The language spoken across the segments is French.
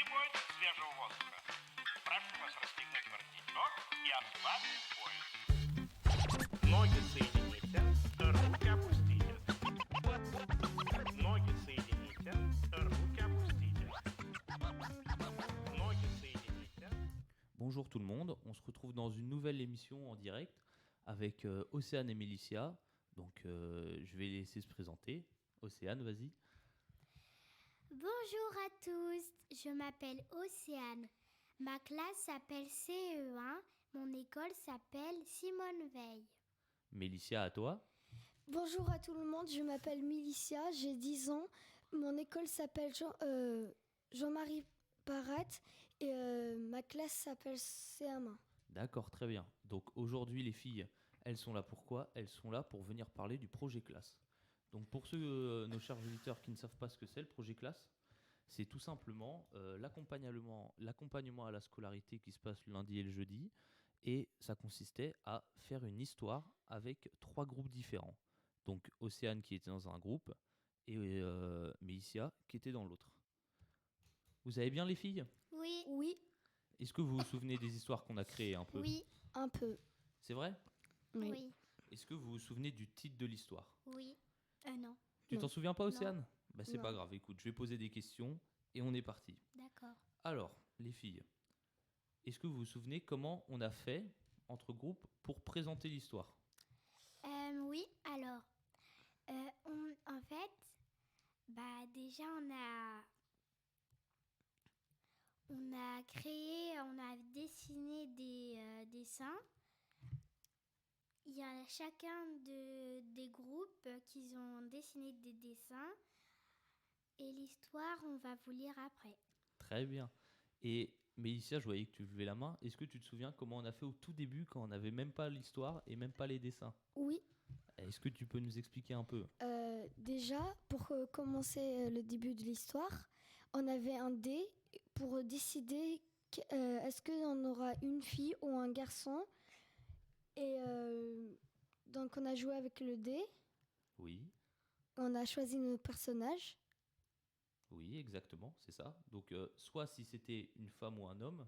требует свежего воздуха. Прошу вас расстегнуть воротничок и ослабить пояс. Ноги соедините, руки опустите. Ноги соедините, руки опустите. Ноги соедините. Bonjour tout le monde, on se retrouve dans une nouvelle émission en direct avec Océane et Mélicia. Donc je vais les laisser se présenter. Océane, vas-y. Bonjour à tous, je m'appelle Océane. Ma classe s'appelle CE1, mon école s'appelle Simone Veil. Mélicia, à toi. Bonjour à tout le monde, je m'appelle Milicia, j'ai 10 ans. Mon école s'appelle Jean-Marie Parat et ma classe s'appelle CM1. D'accord, très bien. Donc aujourd'hui les filles, elles sont là pour quoi ? Elles sont là pour venir parler du projet classe. Donc pour ceux, nos chers auditeurs qui ne savent pas ce que c'est le projet classe, c'est tout simplement l'accompagnement à la scolarité qui se passe le lundi et le jeudi. Et ça consistait à faire une histoire avec 3 groupes différents. Donc Océane qui était dans un groupe et Mélicia qui était dans l'autre. Vous allez bien les filles ? Oui, Oui, Est-ce que vous vous souvenez des histoires qu'on a créées un peu ? oui, un peu. C'est vrai ? Oui. oui, Est-ce que vous vous souvenez du titre de l'histoire ? oui. Non, Tu Non. t'en souviens pas, Océane ? Bah, c'est Non. pas grave, écoute, je vais poser des questions et on est parti. d'accord. Alors, les filles, est-ce que vous vous souvenez comment on a fait entre groupes pour présenter l'histoire ? Oui, alors, en fait, déjà on a dessiné des dessins. Il y a chacun des groupes qui ont dessiné des dessins et l'histoire, on va vous lire après. Très bien. Et Mélicia, je voyais que tu levais la main. Est-ce que tu te souviens comment on a fait au tout début quand on n'avait même pas l'histoire et même pas les dessins ? Oui, Est-ce que tu peux nous expliquer un peu ? déjà, pour commencer le début de l'histoire, on avait un dé pour décider est-ce qu'on aura une fille ou un garçon. Et donc on a joué avec le dé, Oui, on a choisi nos personnages. oui, exactement, c'est ça. Donc, soit si c'était une femme ou un homme,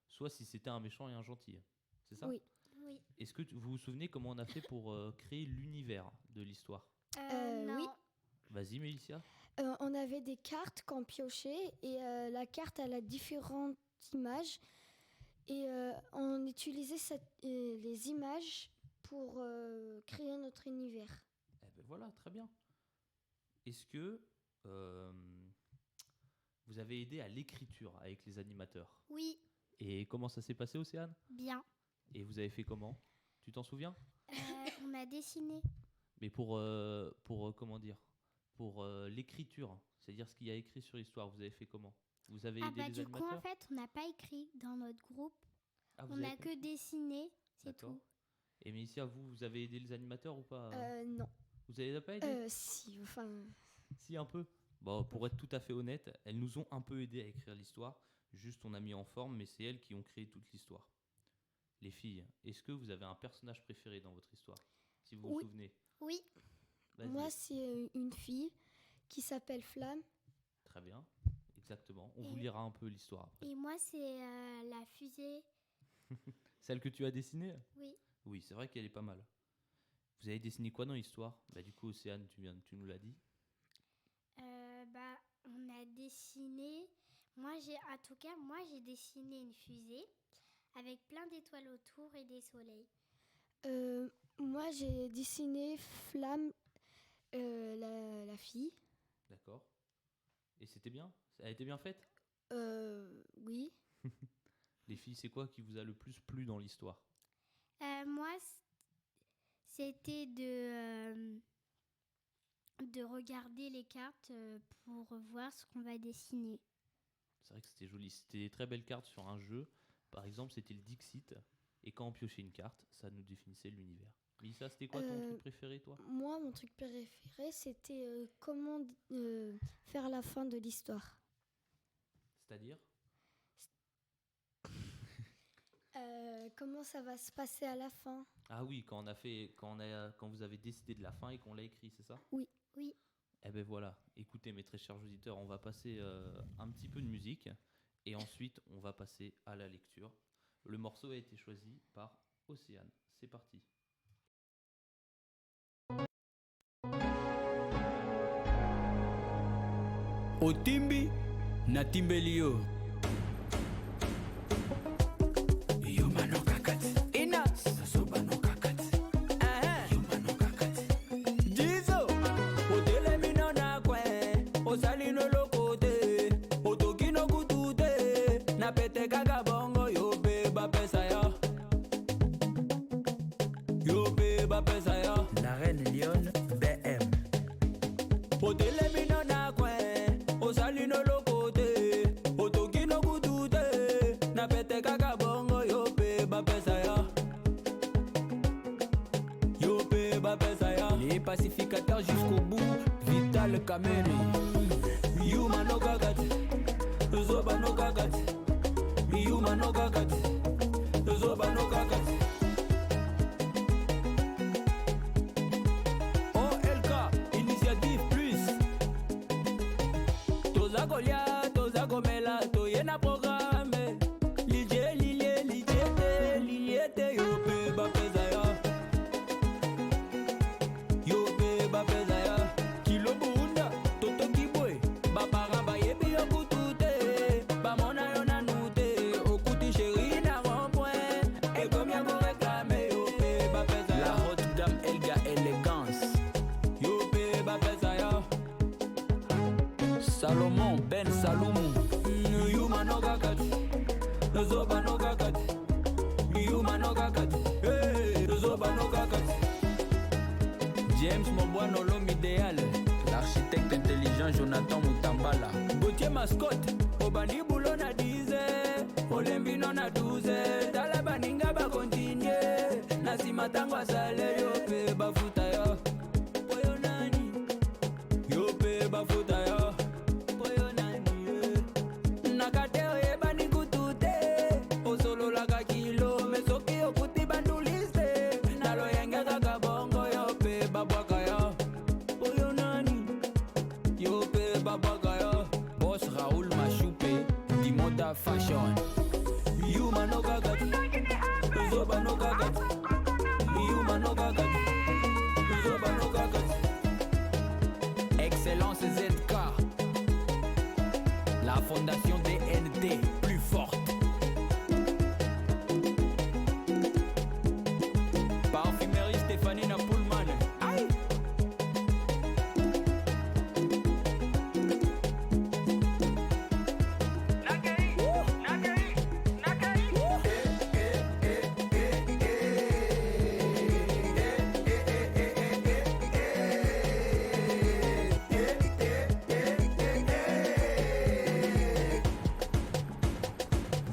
soit si c'était un méchant et un gentil. C'est ça ? Oui. Oui. Est-ce que vous vous souvenez comment on a fait pour créer l'univers de l'histoire ? Non. oui. Vas-y, Mélicia. On avait des cartes qu'on piochait et la carte elle a différentes images et on utilisait les images pour créer notre univers. Eh ben voilà, très bien. Est-ce que vous avez aidé à l'écriture avec les animateurs ? Oui, Et comment ça s'est passé, Océane ? bien. Et vous avez fait comment ? Tu t'en souviens ? On a dessiné. Mais pour comment dire ? Pour l'écriture, c'est-à-dire ce qu'il y a écrit sur l'histoire, vous avez fait comment ? Vous avez aidé les Du coup, animateurs ? en fait, on n'a pas écrit dans notre groupe. Ah, vous On avez n'a pas- que dessiné, c'est D'accord. tout. Et Mélicia, vous avez aidé les animateurs ou pas ? Non. Vous avez pas aidé ? Si, enfin. Si, un peu. Bon, pour être tout à fait honnête, elles nous ont un peu aidé à écrire l'histoire. Juste, on a mis en forme, mais c'est elles qui ont créé toute l'histoire. Les filles, est-ce que vous avez un personnage préféré dans votre histoire ? Si vous vous Oui. souvenez. Oui, Vas-y. Moi, c'est une fille qui s'appelle Flamme. Très bien. Exactement. On Et- vous lira un peu l'histoire après. et moi, c'est la fusée. Celle que tu as dessinée ? Oui, Oui, c'est vrai qu'elle est pas mal. Vous avez dessiné quoi dans l'histoire ? Bah, du coup, Océane, tu nous l'as dit. on a dessiné. Moi, j'ai dessiné une fusée avec plein d'étoiles autour et des soleils. Moi, j'ai dessiné Flamme, la fille. D'accord. Et c'était bien ? Elle a été bien faite ? Oui. Les filles, c'est quoi qui vous a le plus plu dans l'histoire ? Moi, c'était de regarder les cartes pour voir ce qu'on va dessiner. C'est vrai que c'était joli. C'était des très belles cartes sur un jeu. Par exemple, c'était le Dixit. Et quand on piochait une carte, ça nous définissait l'univers. Mélissa, c'était quoi ton truc préféré, toi ? Moi, mon truc préféré, c'était comment faire la fin de l'histoire. C'est-à-dire ? Comment ça va se passer à la fin. Ah oui, quand vous avez décidé de la fin et qu'on l'a écrit, c'est ça ? Oui, Eh ben voilà. Écoutez, mes très chers auditeurs, on va passer un petit peu de musique. Et ensuite, on va passer à la lecture. Le morceau a été choisi par Océane. C'est parti. Otimbi na timbelio. Yuma no kakati. Inas. Soba no kakati. Yuma no kakati. Jizo. Otele mino na kwe. Osali no lokote. Otoki no kutute. Na pete kaka bongo. Yo beba pesa ya. Yo beba pesa ya. La reine Lyon BM. Otele mino na kwe. Osali no lokote, otoki no kutute, na pete kaka bongo yo pe ba pesa ya. Yo pe ba pesa ya. Les pacificateurs jusqu'au bout, Vital Kameni. Yuma no kakati, Zoba no kakati. Yuma no kakati, Zoba no kakati. OLK, Initiative Plus. Toza kolia, toza komela, toyena programme. Lilie, liliete, yo pe ba pesa ya. Yo pe ba pesa ya. Kilo bunda, toto kibwe. Ba para ba yebi yo kutute. Ba mona yo na nute. Okuti chéri na rond-point. Et combien vous réclamez, yo pe ba pesa ya. La haute dame Elga élégance. Yo pe ba pesa ya. Salomon Ben Saloumou. Yuma no kakati. Zoba no kakati. Yuma no kakati. Hey, Zoba no kakati. James Mobuano l'homme idéal. L'architecte intelligent Jonathan Mutambala. Gauthier Mascotte. Obandi Boulon na 10. Olembi non na 12. Tala baninga ba continue. Nasima tango asale yo pe bafuta yo. Poyo nani. Yo pe bafuta yo. Nakateo yebani kutute. Osolo laka kilo. Mesoki okuti banduliste. Nalo yenga kaka bongo yo pe babwaka yo. Oyo nani. Yo pe babwaka yo. Boss Raoul Machoupe. Dimoda Fashion. Yuma no kakati. Zoba no kakati. Yuma no kakati. Zoba no kakati. Excellence ZK. La fondation DNT, plus forte. Parfumerie Stéphanie Napoulman. Aïe!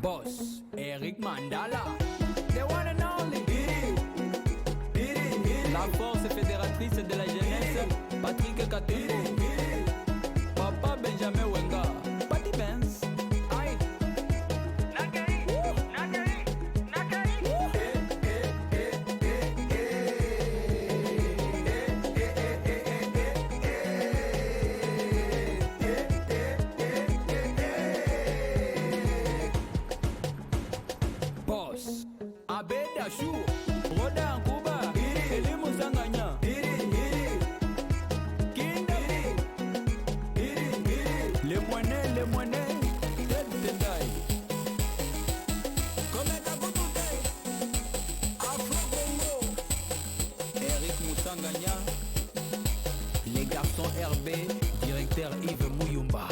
Boss, Eric Mandala. The one and only. La force fédératrice de la jeunesse, Patrick Katumbo. Papa Benjamin Wenga. Patty Benz. Aïe. Boss, Abed Achou, Roda Nkuba, Elimu Sanganya, Kinda, les moineaux, Ted Tendai, Komeka Kutute, Afro Congo, Eric Moussanganya, les garçons RB, directeur Yves Mouyumba.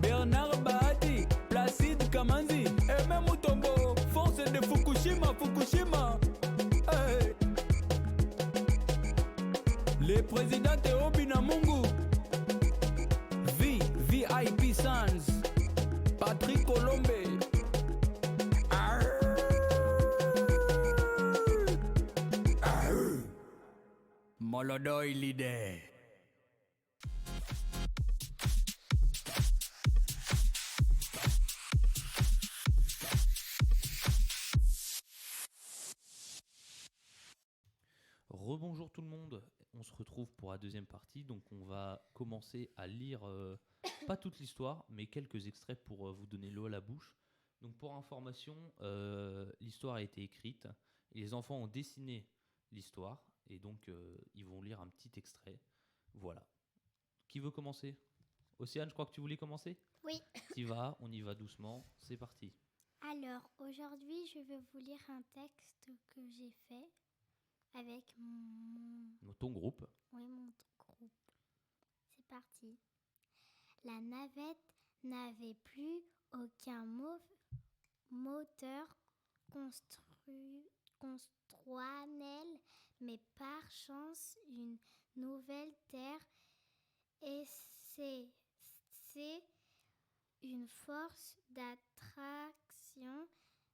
Bernard Bahati, Placide Kamanzi, Aimé Mutombo, force de Fukushima. Hey. Le président Théo Binamungu, VIP Sans, Patrick Colombe. Molodoy leader. Rebonjour tout le monde, on se retrouve pour la deuxième partie, donc on va commencer à lire pas toute l'histoire, mais quelques extraits pour vous donner l'eau à la bouche. Donc pour information, l'histoire a été écrite, et les enfants ont dessiné l'histoire, et donc ils vont lire un petit extrait. Voilà. Qui veut commencer? Océane, je crois que tu voulais commencer? Oui. T'y vas, on y va doucement, c'est parti. Alors, aujourd'hui, je vais vous lire un texte que j'ai fait avec Ton groupe. mon groupe. C'est parti. La navette n'avait plus aucun moteur constructionnel, mais par chance, une nouvelle terre et c'est une force d'attraction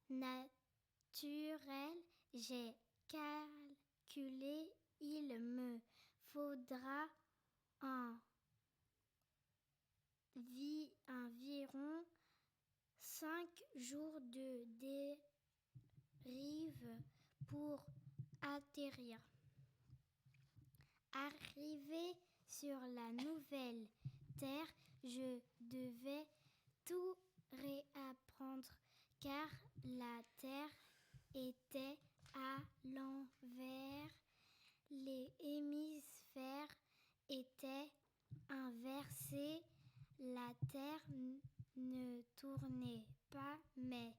naturelle. J'ai calculé, il me faudra environ 5 jours de dérive pour atterrir. Arrivé sur la nouvelle terre, je devais tout réapprendre car la terre était à l'envers. Les hémisphères étaient inversés. La terre ne tournait pas mais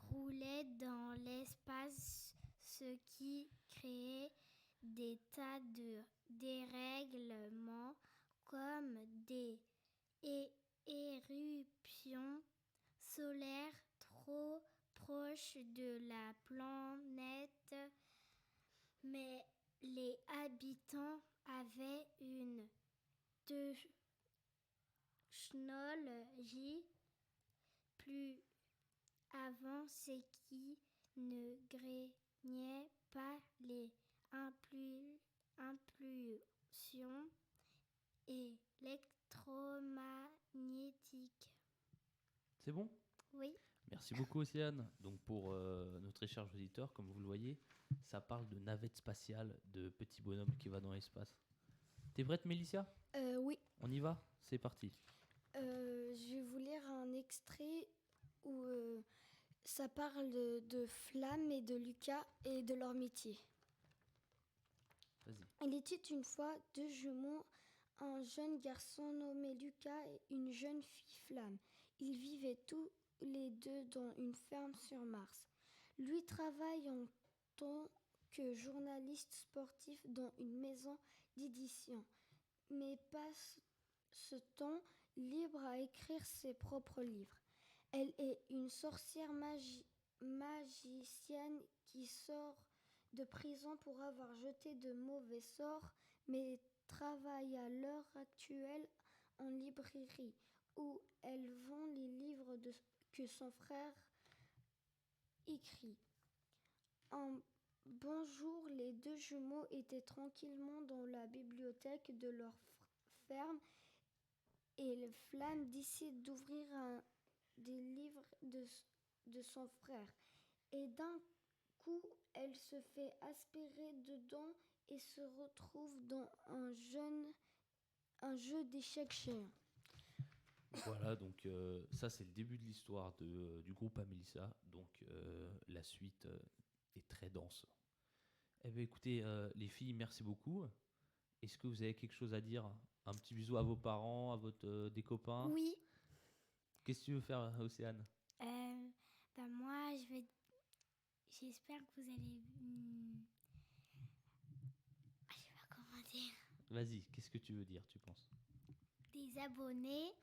roulait dans l'espace, ce qui créait des tas de dérèglements comme des éruptions solaires trop proches de la planète. Mais les habitants avaient une technologie plus avancée qui ne craignait pas les impulsions électromagnétiques. C'est bon? Oui. Merci beaucoup Océane. Donc pour nos très chers auditeurs, comme vous le voyez, ça parle de navette spatiale, de petit bonhomme qui va dans l'espace. T'es prête Mélicia? Oui. On y va? C'est parti. Je vais vous lire un extrait où ça parle de Flamme et de Lucas et de leur métier. Vas-y. Il était une fois 2 jumeaux, un jeune garçon nommé Lucas et une jeune fille Flamme. Ils vivaient tous les deux dans une ferme sur Mars. Lui travaille en tant que journaliste sportif dans une maison d'édition, mais passe ce temps libre à écrire ses propres livres. Elle est une sorcière magicienne qui sort de prison pour avoir jeté de mauvais sorts, mais travaille à l'heure actuelle en librairie, où elle vend les livres que son frère écrit. Un bonjour, les 2 jumeaux étaient tranquillement dans la bibliothèque de leur ferme et Flamme décide d'ouvrir des livres de son frère. Et d'un coup, elle se fait aspirer dedans et se retrouve dans un jeu d'échecs géant. Voilà, donc ça c'est le début de l'histoire du groupe Amélissa. Donc la suite est très dense. Eh bien écoutez, les filles, merci beaucoup. Est-ce que vous avez quelque chose à dire? Un petit bisou à vos parents, à des copains? Oui. Qu'est-ce que tu veux faire, Océane? Moi, j'espère que vous allez... Je sais pas comment dire. Vas-y, qu'est-ce que tu veux dire, tu penses? Des abonnés.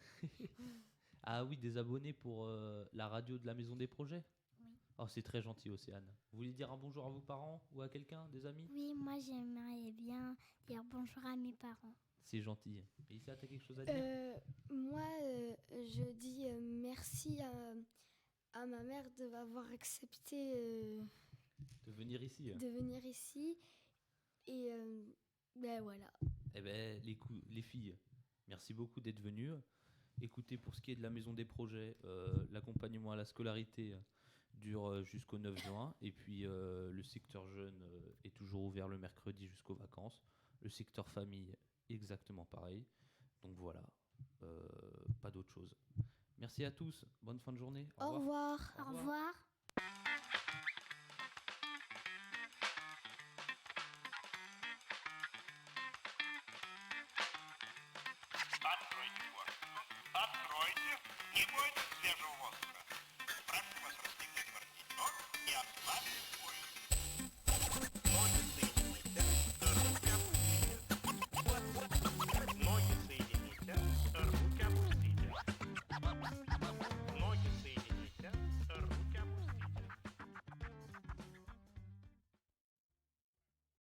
Ah oui, des abonnés pour la radio de la Maison des Projets? Oui. Oh, c'est très gentil, Océane. Vous voulez dire un bonjour à vos parents ou à quelqu'un, des amis? Oui, moi j'aimerais bien dire bonjour à mes parents. C'est gentil. Mélissa, t'as quelque chose à dire? Moi, je dis merci à ma mère de m'avoir accepté De venir ici. de venir ici. Et ben voilà. Eh ben, les filles, merci beaucoup d'être venues. Écoutez, pour ce qui est de la Maison des Projets, l'accompagnement à la scolarité dure jusqu'au 9 juin. Et puis, le secteur jeune est toujours ouvert le mercredi jusqu'aux vacances. Le secteur famille exactement pareil. Donc voilà, pas d'autre chose. Merci à tous, bonne fin de journée. Au revoir. Au revoir. Откройте форточку. Откройте. Не бойтесь свежего воздуха. Прошу вас расстегнуть воротничок и ослабить